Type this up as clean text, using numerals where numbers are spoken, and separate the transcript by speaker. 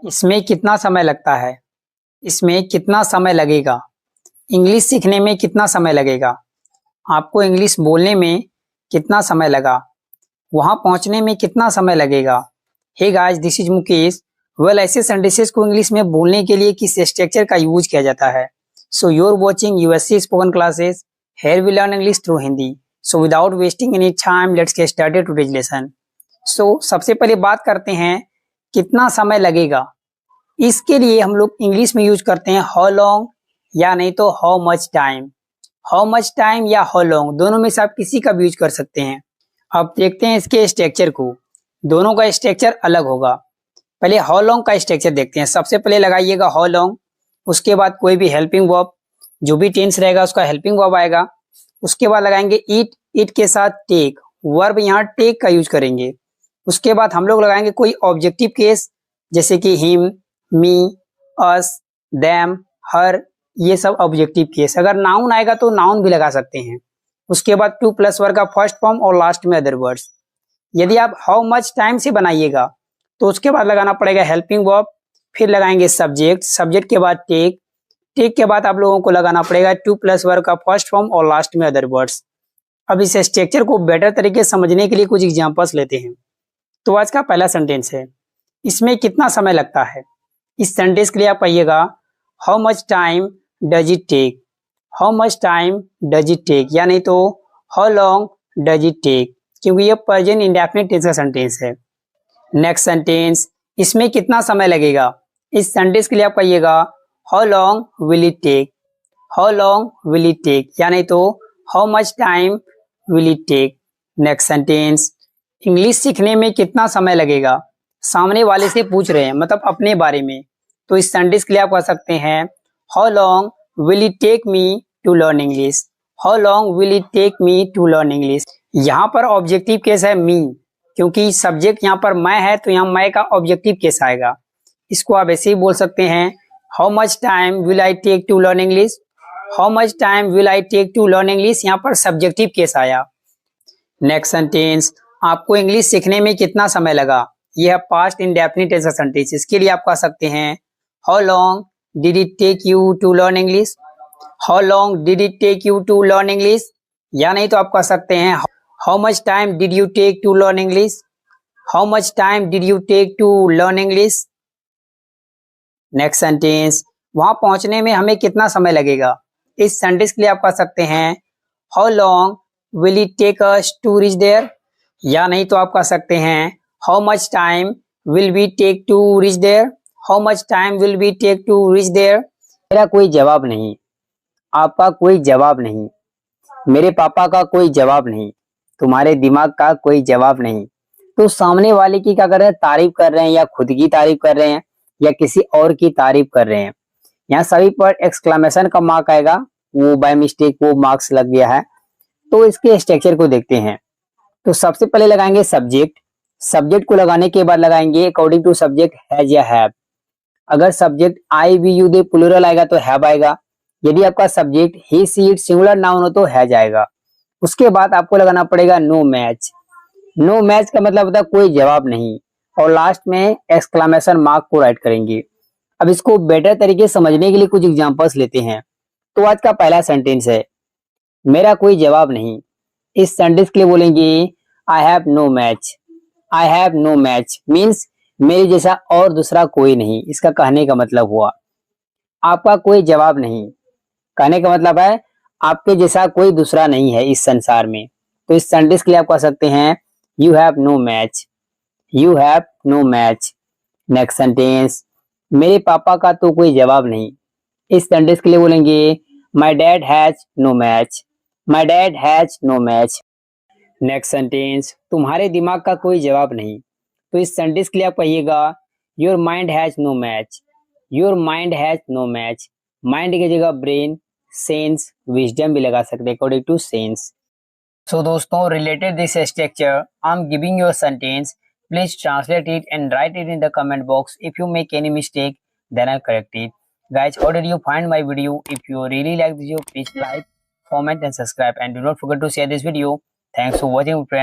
Speaker 1: इसमें कितना समय लगता है? इसमें कितना समय लगेगा? इंग्लिश सीखने में कितना समय लगेगा? आपको इंग्लिश बोलने में कितना समय लगा? वहां पहुंचने में कितना समय लगेगा? Hey guys, this is Mukesh. ऐसे सेंटेंसेस को इंग्लिश में बोलने के लिए किस स्ट्रक्चर का यूज किया जाता है? So you are watching USC spoken classes. Here we learn English through Hindi. So without wasting any time, let's get started today's lesson. So सबसे पहले बात करते हैं कितना समय लगेगा। इसके लिए हम लोग इंग्लिश में यूज करते हैं हाउ लॉन्ग या नहीं तो how much time. How much time या हाउ लॉन्ग, दोनों में से आप किसी का भी यूज कर सकते हैं। अब देखते हैं इसके स्ट्रक्चर को। दोनों का स्ट्रक्चर अलग होगा। पहले हाउ लॉन्ग का स्ट्रक्चर देखते हैं। सबसे पहले लगाइएगा हाउ लॉन्ग, उसके बाद कोई भी हेल्पिंग वर्ब, जो भी टेंस रहेगा उसका हेल्पिंग वर्ब आएगा। उसके बाद लगाएंगे ईट, ईट के साथ टेक, वर्ब यहाँ टेक का यूज करेंगे। उसके बाद हम लोग लगाएंगे कोई ऑब्जेक्टिव केस, जैसे कि हिम, मी, अस, देम, हर, ये सब ऑब्जेक्टिव केस। अगर नाउन आएगा तो नाउन भी लगा सकते हैं। उसके बाद टू प्लस वर्ब का फर्स्ट फॉर्म और लास्ट में अदर वर्ड्स। यदि आप हाउ मच टाइम से बनाइएगा तो उसके बाद लगाना पड़ेगा हेल्पिंग वर्ब, फिर लगाएंगे सब्जेक्ट, सब्जेक्ट के बाद टेक, टेक के बाद आप लोगों को लगाना पड़ेगा टू प्लस वर्ब का फर्स्ट फॉर्म और लास्ट में अदर वर्ड्स। अब इस स्ट्रक्चर को बेटर तरीके से समझने के लिए कुछ एग्जांपल्स लेते हैं। तो आज का पहला सेंटेंस है, इसमें कितना समय लगता है। इस सेंटेंस के लिए आप कहिएगा how much time does it take. How much time does it take या नहीं तो how long does it take, क्योंकि ये प्रेजेंट इंडेफिनिट टेंस का सेंटेंस है। नेक्स्ट सेंटेंस, इसमें कितना समय लगेगा। इस सेंटेंस के लिए आप कहिएगा how long will it take. How long will it take या नहीं तो how much time will it take. Next sentence, English सीखने में कितना समय लगेगा। सामने वाले से पूछ रहे हैं, मतलब अपने बारे में। तो इस सेंटेंस के लिए आप कह सकते हैं how long will it take me to learn English. How long will it take me to learn English. यहाँ पर ऑब्जेक्टिव केस है मी, क्योंकि सब्जेक्ट यहाँ पर मैं है तो यहाँ मैं का ऑब्जेक्टिव केस आएगा। इसको आप ऐसे ही बोल सकते हैं how much time will I take to learn English. How much time will I take to learn English, यहाँ पर सब्जेक्टिव केस आया। नेक्स्ट सेंटेंस, आपको इंग्लिश सीखने में कितना समय लगा। यह है पास्ट इंडेफिनिट टेंस का सेंटेंस। इसके लिए आप कह सकते हैं how long did it take you to learn English. How long did it take you to learn English या नहीं तो आप कह सकते हैं how much time did you take to learn English. How much time did you take to learn English. Next sentence, वहां पहुंचने में हमें कितना समय लगेगा। इस सेंटेंस के लिए आप कह सकते हैं how long will it take us to reach there या नहीं तो आप कह सकते हैं how much time will we take to reach there. How much time will we take to reach there. मेरा कोई जवाब नहीं, आपका कोई जवाब नहीं, मेरे पापा का कोई जवाब नहीं, तुम्हारे दिमाग का कोई जवाब नहीं। तो सामने वाले की क्या कर रहे हैं, तारीफ कर रहे हैं या खुद की तारीफ कर रहे हैं या किसी और की तारीफ कर रहे हैं। यहाँ सभी पर एक्सक्लेमेशन का मार्क आएगा, वो बाय मिस्टेक वो मार्क्स लग गया है। तो इसके स्ट्रक्चर को देखते हैं। तो सबसे पहले लगाएंगे सब्जेक्ट। सब्जेक्ट को लगाने के बाद लगाएंगे अकॉर्डिंग टू सब्जेक्ट हैज या हैव। अगर subject I we you they plural आएगा तो हैव आएगा। यदि आपका subject he she it singular noun हो तो हैज आएगा। उसके बाद आपको लगाना पड़ेगा नो मैच। नो मैच का मतलब होता है कोई जवाब नहीं, और लास्ट में एक्सक्लेमेशन मार्क को राइट करेंगे। अब इसको बेटर तरीके से समझने के लिए कुछ एग्जांपल्स लेते हैं। तो आज का पहला सेंटेंस है, मेरा कोई जवाब नहीं। इस सेंटेंस के लिए बोलेंगे I have no match. I have no match means मेरे जैसा और दूसरा कोई नहीं। इसका कहने का मतलब हुआ आपका कोई जवाब नहीं। कहने का मतलब है आपके जैसा कोई दूसरा नहीं है इस संसार में। तो इस सेंटेंस के लिए आप कह सकते हैं you have no match. You have no match. Next sentence, मेरे पापा का तो कोई जवाब नहीं। इस सेंटेंस के लिए बोलेंगे my dad has no match. My dad has no match. Next sentence, तुम्हारे दिमाग का कोई जवाब नहीं। तो इस सेंटेंस के लिए आप कहिएगा your mind has no match. Your mind has no match. Mind की जगह ब्रेन, सेंस, विजडम भी लगा सकते हैं अकॉर्डिंग टू सेंस। सो दोस्तों, related this structure I am giving you a sentence. Please translate it and write it in the comment box. If you make any mistake, then I'll correct it. Guys, how did you find my video? If you really like this video, please like, comment and subscribe. And do not forget to share this video. Thanks for watching, friends.